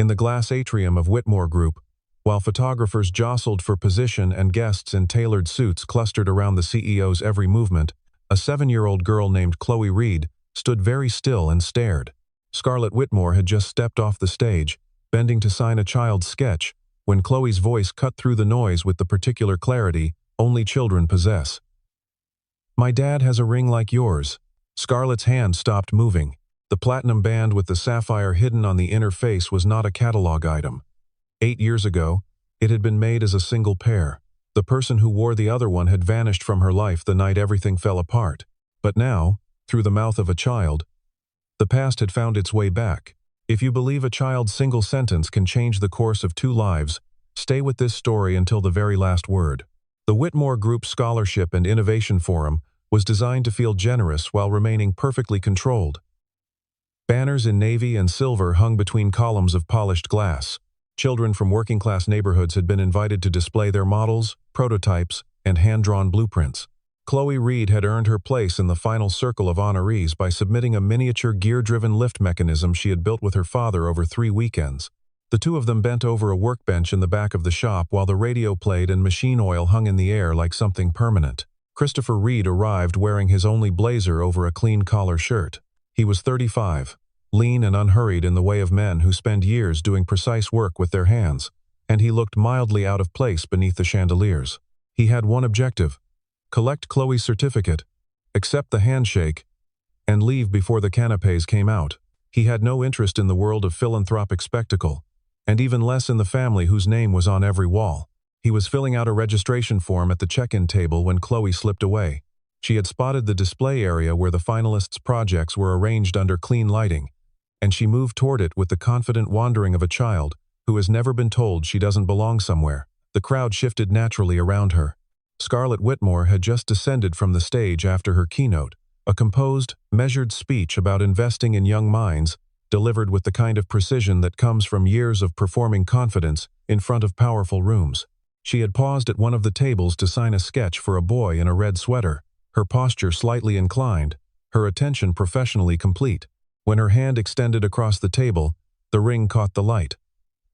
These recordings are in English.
in the glass atrium of Whitmore Group, while photographers jostled for position and guests in tailored suits clustered around the CEO's every movement, a 7-year-old girl named Chloe Reed stood very still and stared. Scarlett Whitmore had just stepped off the stage, bending to sign a child's sketch, when Chloe's voice cut through the noise with the particular clarity only children possess. "My dad has a ring like yours." Scarlett's hand stopped moving. The platinum band with the sapphire hidden on the inner face was not a catalog item. 8 years ago, it had been made as a single pair. The person who wore the other one had vanished from her life the night everything fell apart. But now, through the mouth of a child, the past had found its way back. If you believe a child's single sentence can change the course of 2 lives, stay with this story until the very last word. The Whitmore Group Scholarship and Innovation Forum was designed to feel generous while remaining perfectly controlled. Banners in navy and silver hung between columns of polished glass. Children from working-class neighborhoods had been invited to display their models, prototypes, and hand-drawn blueprints. Chloe Reed had earned her place in the final circle of honorees by submitting a miniature gear-driven lift mechanism she had built with her father over 3 weekends. The two of them bent over a workbench in the back of the shop while the radio played and machine oil hung in the air like something permanent. Christopher Reed arrived wearing his only blazer over a clean collar shirt. He was 35, lean and unhurried in the way of men who spend years doing precise work with their hands, and he looked mildly out of place beneath the chandeliers. He had one objective: collect Chloe's certificate, accept the handshake, and leave before the canapes came out. He had no interest in the world of philanthropic spectacle, and even less in the family whose name was on every wall. He was filling out a registration form at the check-in table when Chloe slipped away. She had spotted the display area where the finalists' projects were arranged under clean lighting, and she moved toward it with the confident wandering of a child who has never been told she doesn't belong somewhere. The crowd shifted naturally around her. Scarlett Whitmore had just descended from the stage after her keynote, a composed, measured speech about investing in young minds, delivered with the kind of precision that comes from years of performing confidence in front of powerful rooms. She had paused at one of the tables to sign a sketch for a boy in a red sweater, her posture slightly inclined, her attention professionally complete. When her hand extended across the table, the ring caught the light.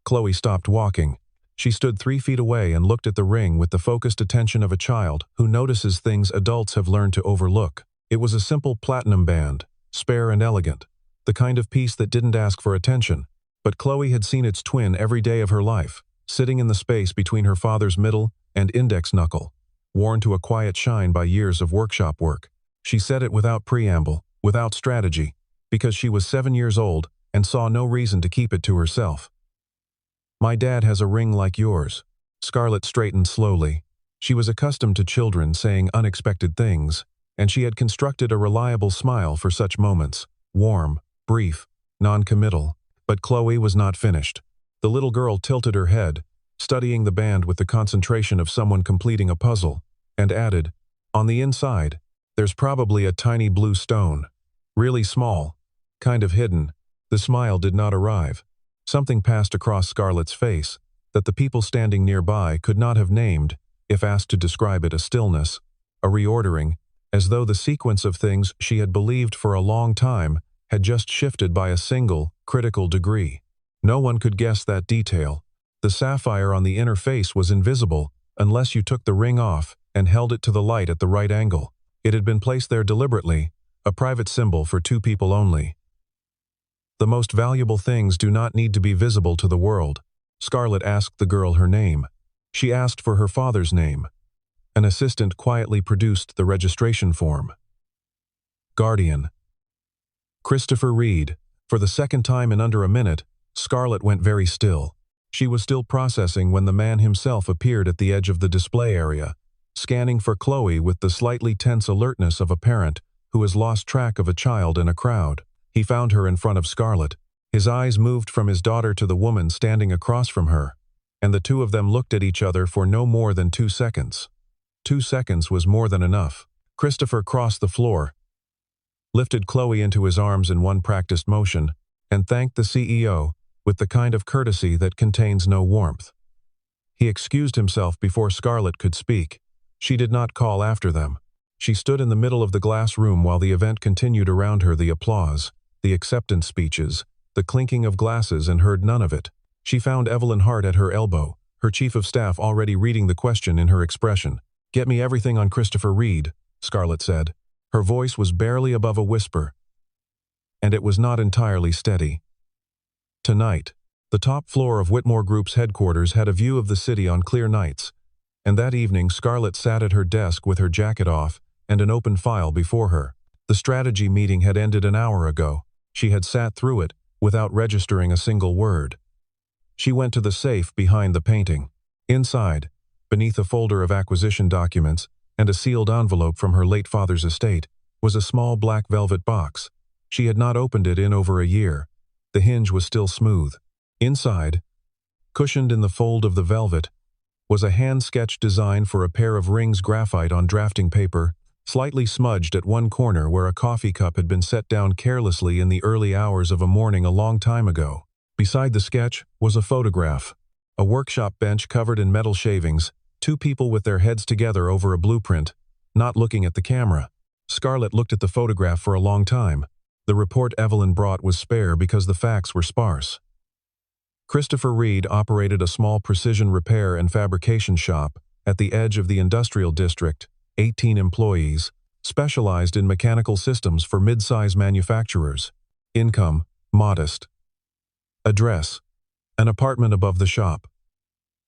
Chloe stopped walking. She stood 3 feet away and looked at the ring with the focused attention of a child who notices things adults have learned to overlook. It was a simple platinum band, spare and elegant, the kind of piece that didn't ask for attention. But Chloe had seen its twin every day of her life, sitting in the space between her father's middle and index knuckle, worn to a quiet shine by years of workshop work. She said it without preamble, without strategy, because she was 7 years old and saw no reason to keep it to herself. "My dad has a ring like yours." Scarlett straightened slowly. She was accustomed to children saying unexpected things, and she had constructed a reliable smile for such moments, warm, brief, non-committal. But Chloe was not finished. The little girl tilted her head, studying the band with the concentration of someone completing a puzzle, and added, "On the inside, there's probably a tiny blue stone. Really small, kind of hidden." The smile did not arrive. Something passed across Scarlett's face that the people standing nearby could not have named if asked to describe it: a stillness, a reordering, as though the sequence of things she had believed for a long time had just shifted by a single, critical degree. No one could guess that detail. The sapphire on the inner face was invisible unless you took the ring off and held it to the light at the right angle. It had been placed there deliberately, a private symbol for 2 people only. The most valuable things do not need to be visible to the world. Scarlett asked the girl her name. She asked for her father's name. An assistant quietly produced the registration form. Guardian. Christopher Reed. For the second time in under a minute, Scarlett went very still. She was still processing when the man himself appeared at the edge of the display area, scanning for Chloe with the slightly tense alertness of a parent who has lost track of a child in a crowd. He found her in front of Scarlett. His eyes moved from his daughter to the woman standing across from her, and the two of them looked at each other for no more than 2 seconds. 2 seconds was more than enough. Christopher crossed the floor, lifted Chloe into his arms in one practiced motion, and thanked the CEO with the kind of courtesy that contains no warmth. He excused himself before Scarlett could speak. She did not call after them. She stood in the middle of the glass room while the event continued around her, the applause, the acceptance speeches, the clinking of glasses, and heard none of it. She found Evelyn Hart at her elbow, her chief of staff already reading the question in her expression. "Get me everything on Christopher Reed," Scarlett said. Her voice was barely above a whisper, and it was not entirely steady. Tonight, the top floor of Whitmore Group's headquarters had a view of the city on clear nights, and that evening Scarlett sat at her desk with her jacket off and an open file before her. The strategy meeting had ended an hour ago. She had sat through it without registering a single word. She went to the safe behind the painting. Inside, beneath a folder of acquisition documents and a sealed envelope from her late father's estate, was a small black velvet box. She had not opened it in over a year. The hinge was still smooth. Inside, cushioned in the fold of the velvet, was a hand-sketched design for a pair of rings graphite on drafting paper, slightly smudged at one corner where a coffee cup had been set down carelessly in the early hours of a morning a long time ago. Beside the sketch was a photograph. A workshop bench covered in metal shavings, two people with their heads together over a blueprint, not looking at the camera. Scarlett looked at the photograph for a long time. The report Evelyn brought was spare because the facts were sparse. Christopher Reed operated a small precision repair and fabrication shop at the edge of the industrial district, 18 employees, specialized in mechanical systems for mid-size manufacturers. Income, modest. Address, an apartment above the shop.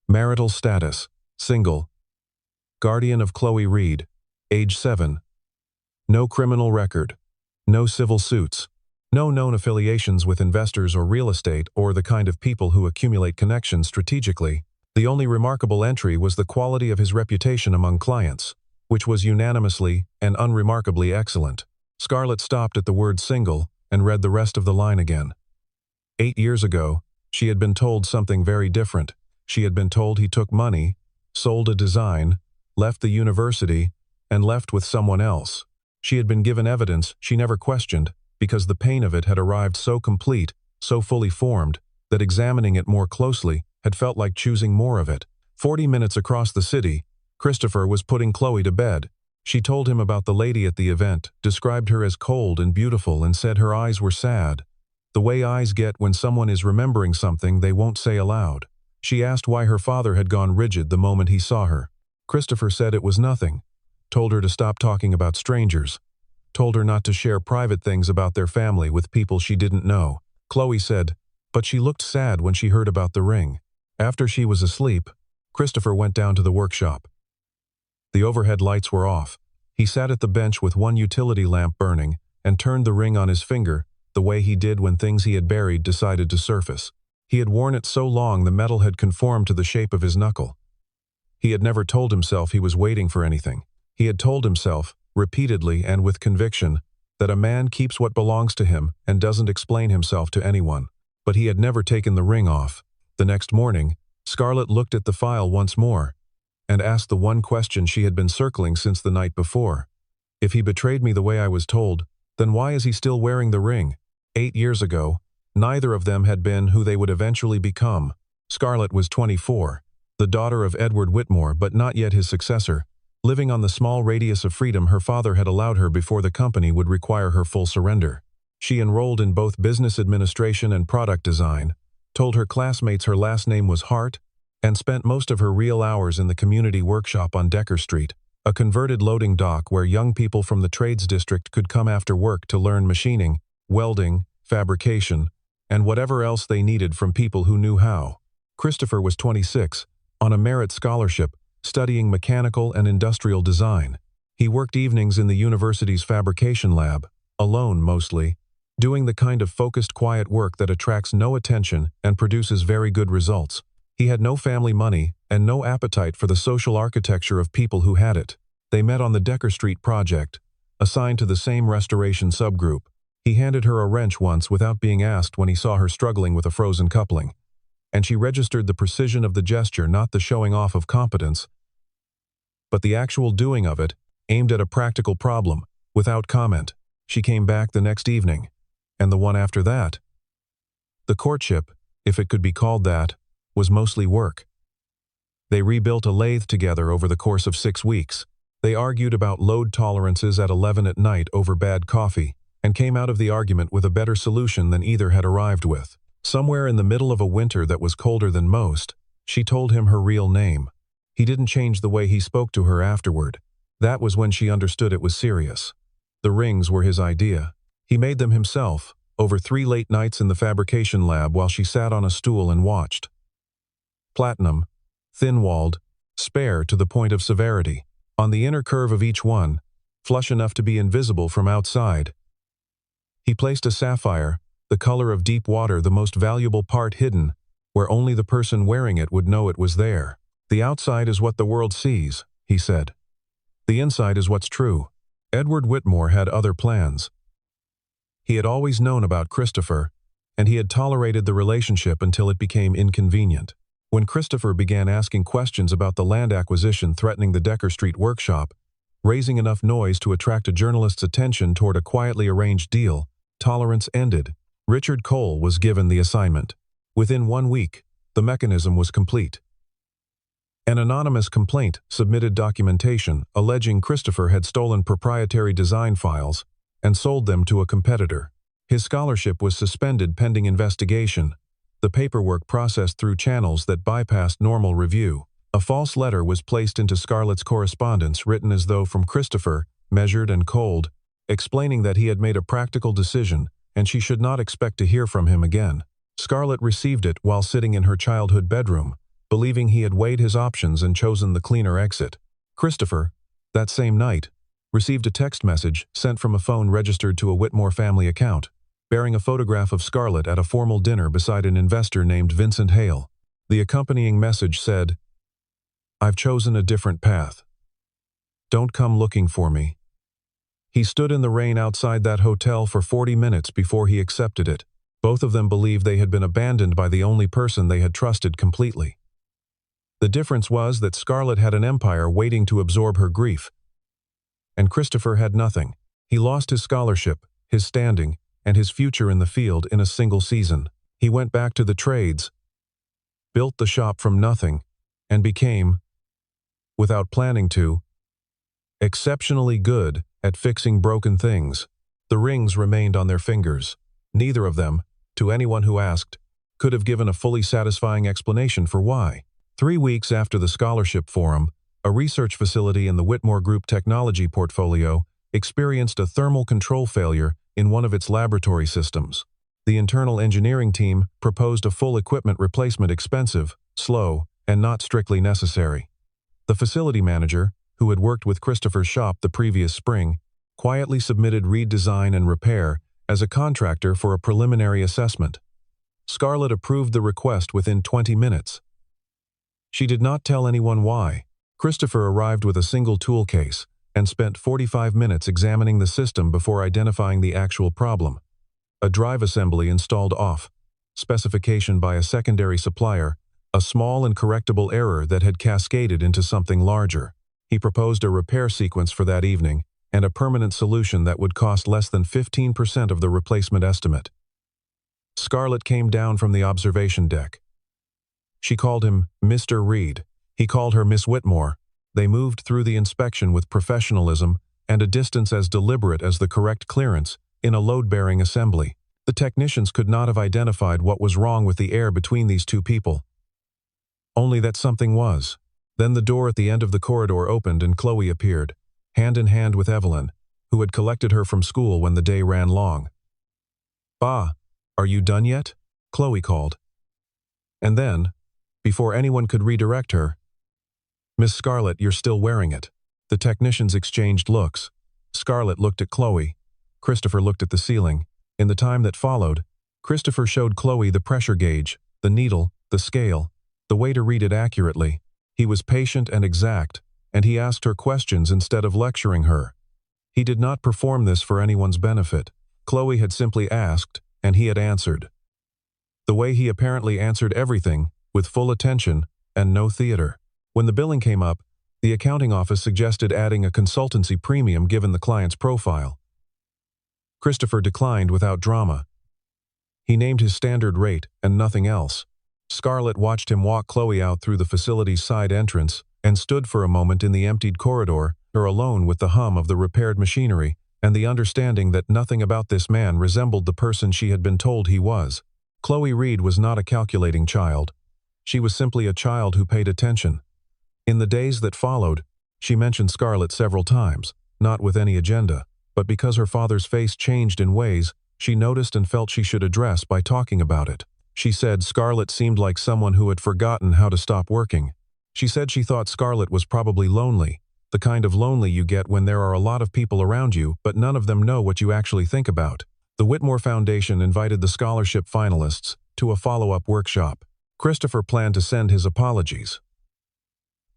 Marital status, single. Guardian of Chloe Reed, age 7. No criminal record. No civil suits. No known affiliations with investors or real estate or the kind of people who accumulate connections strategically. The only remarkable entry was the quality of his reputation among clients, which was unanimously and unremarkably excellent. Scarlett stopped at the word single and read the rest of the line again. 8 years ago, she had been told something very different. She had been told he took money, sold a design, left the university, and left with someone else. She had been given evidence she never questioned because the pain of it had arrived so complete, so fully formed, that examining it more closely had felt like choosing more of it. 40 minutes across the city, Christopher was putting Chloe to bed. She told him about the lady at the event, described her as cold and beautiful, and said her eyes were sad. The way eyes get when someone is remembering something they won't say aloud. She asked why her father had gone rigid the moment he saw her. Christopher said it was nothing. Told her to stop talking about strangers. Told her not to share private things about their family with people she didn't know. Chloe said, but she looked sad when she heard about the ring. After she was asleep, Christopher went down to the workshop. The overhead lights were off. He sat at the bench with one utility lamp burning and turned the ring on his finger, the way he did when things he had buried decided to surface. He had worn it so long the metal had conformed to the shape of his knuckle. He had never told himself he was waiting for anything. He had told himself, repeatedly and with conviction, that a man keeps what belongs to him and doesn't explain himself to anyone. But he had never taken the ring off. The next morning, Scarlett looked at the file once more and asked the one question she had been circling since the night before. If he betrayed me the way I was told, then why is he still wearing the ring? 8 years ago, neither of them had been who they would eventually become. Scarlett was 24, the daughter of Edward Whitmore but not yet his successor, living on the small radius of freedom her father had allowed her before the company would require her full surrender. She enrolled in both business administration and product design, told her classmates her last name was Hart, and spent most of her real hours in the community workshop on Decker Street, a converted loading dock where young people from the trades district could come after work to learn machining, welding, fabrication, and whatever else they needed from people who knew how. Christopher was 26, on a merit scholarship, studying mechanical and industrial design. He worked evenings in the university's fabrication lab, alone mostly, doing the kind of focused quiet work that attracts no attention and produces very good results. He had no family money and no appetite for the social architecture of people who had it. They met on the Decker Street project, assigned to the same restoration subgroup. He handed her a wrench once without being asked when he saw her struggling with a frozen coupling, and she registered the precision of the gesture, not the showing off of competence, but the actual doing of it, aimed at a practical problem, without comment. She came back the next evening, and the one after that. The courtship, if it could be called that, was mostly work. They rebuilt a lathe together over the course of 6 weeks. They argued about load tolerances at 11 at night over bad coffee, and came out of the argument with a better solution than either had arrived with. Somewhere in the middle of a winter that was colder than most, she told him her real name. He didn't change the way he spoke to her afterward. That was when she understood it was serious. The rings were his idea. He made them himself, over 3 late nights in the fabrication lab while she sat on a stool and watched. Platinum, thin-walled, spare to the point of severity. On the inner curve of each one, flush enough to be invisible from outside. He placed a sapphire, the color of deep water, the most valuable part hidden, where only the person wearing it would know it was there. The outside is what the world sees, he said. The inside is what's true. Edward Whitmore had other plans. He had always known about Christopher, and he had tolerated the relationship until it became inconvenient. When Christopher began asking questions about the land acquisition threatening the Decker Street workshop, raising enough noise to attract a journalist's attention toward a quietly arranged deal, tolerance ended. Richard Cole was given the assignment. Within 1 week, the mechanism was complete. An anonymous complaint submitted documentation alleging Christopher had stolen proprietary design files and sold them to a competitor. His scholarship was suspended pending investigation, the paperwork processed through channels that bypassed normal review. A false letter was placed into Scarlett's correspondence written as though from Christopher, measured and cold, explaining that he had made a practical decision and she should not expect to hear from him again. Scarlett received it while sitting in her childhood bedroom, believing he had weighed his options and chosen the cleaner exit. Christopher, that same night, received a text message sent from a phone registered to a Whitmore family account, bearing a photograph of Scarlett at a formal dinner beside an investor named Vincent Hale. The accompanying message said, "I've chosen a different path. Don't come looking for me." He stood in the rain outside that hotel for 40 minutes before he accepted it. Both of them believed they had been abandoned by the only person they had trusted completely. The difference was that Scarlett had an empire waiting to absorb her grief, and Christopher had nothing. He lost his scholarship, his standing, and his future in the field in a single season. He went back to the trades, built the shop from nothing, and became, without planning to, exceptionally good at fixing broken things. The rings remained on their fingers. Neither of them, to anyone who asked, could have given a fully satisfying explanation for why. 3 weeks after the scholarship forum, a research facility in the Whitmore Group technology portfolio experienced a thermal control failure in one of its laboratory systems. The internal engineering team proposed a full equipment replacement expensive, slow, and not strictly necessary. The facility manager, who had worked with Christopher's shop the previous spring, quietly submitted redesign and repair as a contractor for a preliminary assessment. Scarlett approved the request within 20 minutes. She did not tell anyone why. Christopher arrived with a single tool case and spent 45 minutes examining the system before identifying the actual problem. A drive assembly installed off, specification by a secondary supplier, a small and correctable error that had cascaded into something larger. He proposed a repair sequence for that evening and a permanent solution that would cost less than 15% of the replacement estimate. Scarlett came down from the observation deck. She called him Mr. Reed. He called her Miss Whitmore. They moved through the inspection with professionalism and a distance as deliberate as the correct clearance in a load-bearing assembly. The technicians could not have identified what was wrong with the air between these two people. Only that something was. Then the door at the end of the corridor opened and Chloe appeared, hand in hand with Evelyn, who had collected her from school when the day ran long. "Bah, are you done yet?" Chloe called. And then, before anyone could redirect her, "Miss Scarlett, you're still wearing it." The technicians exchanged looks. Scarlett looked at Chloe. Christopher looked at the ceiling. In the time that followed, Christopher showed Chloe the pressure gauge, the needle, the scale, the way to read it accurately. He was patient and exact, and he asked her questions instead of lecturing her. He did not perform this for anyone's benefit. Chloe had simply asked, and he had answered. The way he apparently answered everything, with full attention, and no theater. When the billing came up, the accounting office suggested adding a consultancy premium given the client's profile. Christopher declined without drama. He named his standard rate and nothing else. Scarlett watched him walk Chloe out through the facility's side entrance and stood for a moment in the emptied corridor, or alone with the hum of the repaired machinery and the understanding that nothing about this man resembled the person she had been told he was. Chloe Reed was not a calculating child. She was simply a child who paid attention. In the days that followed, she mentioned Scarlett several times, not with any agenda, but because her father's face changed in ways she noticed and felt she should address by talking about it. She said Scarlett seemed like someone who had forgotten how to stop working. She said she thought Scarlett was probably lonely, the kind of lonely you get when there are a lot of people around you but none of them know what you actually think about. The Whitmore Foundation invited the scholarship finalists to a follow-up workshop. Christopher planned to send his apologies.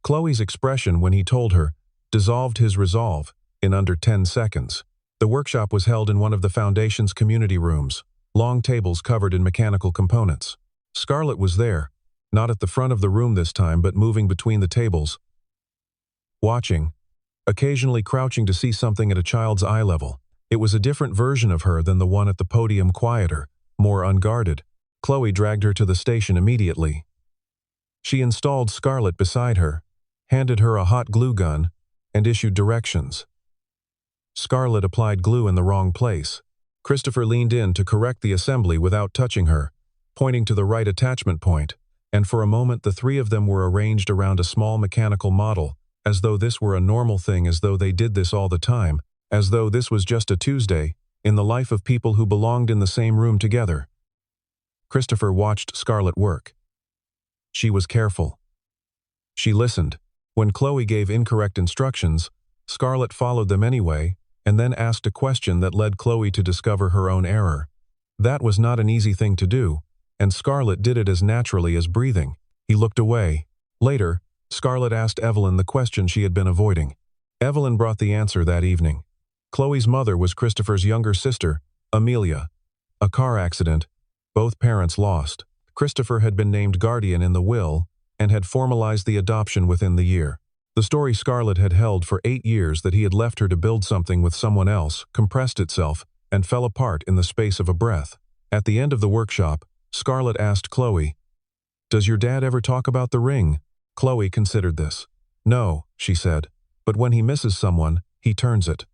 Chloe's expression when he told her dissolved his resolve in under 10 seconds. The workshop was held in one of the Foundation's community rooms, long tables covered in mechanical components. Scarlett was there, not at the front of the room this time but moving between the tables, watching, occasionally crouching to see something at a child's eye level. It was a different version of her than the one at the podium, quieter, more unguarded. Chloe dragged her to the station immediately. She installed Scarlett beside her, handed her a hot glue gun, and issued directions. Scarlett applied glue in the wrong place. Christopher leaned in to correct the assembly without touching her, pointing to the right attachment point, and for a moment the three of them were arranged around a small mechanical model, as though this were a normal thing, as though they did this all the time, as though this was just a Tuesday in the life of people who belonged in the same room together. Christopher watched Scarlett work. She was careful. She listened. When Chloe gave incorrect instructions, Scarlett followed them anyway, and then asked a question that led Chloe to discover her own error. That was not an easy thing to do, and Scarlett did it as naturally as breathing. He looked away. Later, Scarlett asked Evelyn the question she had been avoiding. Evelyn brought the answer that evening. Chloe's mother was Christopher's younger sister, Amelia. A car accident. Both parents lost. Christopher had been named guardian in the will and had formalized the adoption within the year. The story Scarlett had held for 8 years, that he had left her to build something with someone else, compressed itself and fell apart in the space of a breath. At the end of the workshop, Scarlett asked Chloe, "Does your dad ever talk about the ring?" Chloe considered this. "No," she said, "but when he misses someone, he turns it.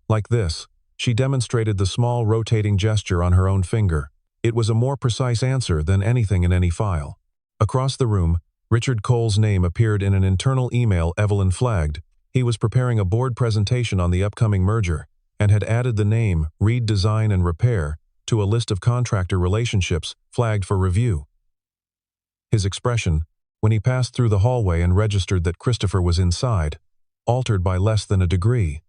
Like this." She demonstrated the small rotating gesture on her own finger. It was a more precise answer than anything in any file. Across the room, Richard Cole's name appeared in an internal email Evelyn flagged. He was preparing a board presentation on the upcoming merger, and had added the name Reed Design and Repair to a list of contractor relationships flagged for review. His expression, when he passed through the hallway and registered that Christopher was inside, altered by less than a degree.